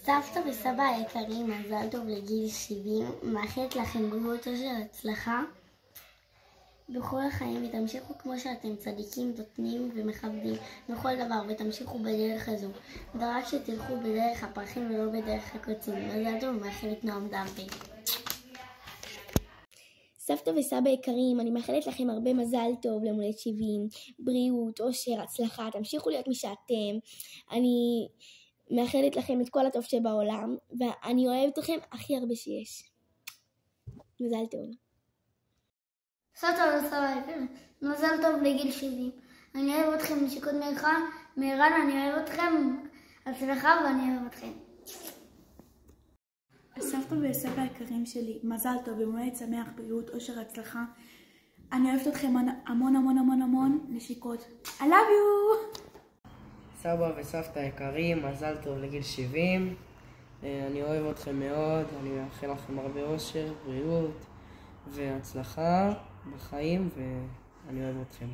סבתא וסבא היקרים, מזל טוב לגיל 70, מאחלת לכם בריאות של הצלחה בכל החיים, ותמשיכו כמו שאתם צדיקים, נותנים ומכבדים בכל דבר, ותמשיכו בדרך הזו, ורק שתלכו בדרך הפרחים ולא בדרך הקוצים. מזל טוב, מאחלת נועם דמפי. סבתא וסבא יקרים, אני מאחלת לכם הרבה מזל טוב למולדת 70, בריאות, אושר, הצלחה, תמשיכו להיות מי שאתם. אני מאחלת לכם את כל הטוב שבעולם, ואני אוהבת אתכם הכי הרבה שיש. מזל טוב. סבתא וסבא יקרים, מזל טוב לגיל 70. אני אוהב אתכם נשיקות מהירן, אני אוהב אתכם, הצלחה ואני אוהב אתכם. סבתא וסבא היקרים שלי, מזל טוב, במועד שמח, בריאות, אושר, הצלחה. אני אוהבת אתכם המון המון המון המון, נשיקות. I love you! סבא וסבתא היקרים, מזל טוב לגיל 70. אני אוהב אתכם מאוד, אני מאחל לכם הרבה אושר, בריאות והצלחה בחיים, ואני אוהב אתכם.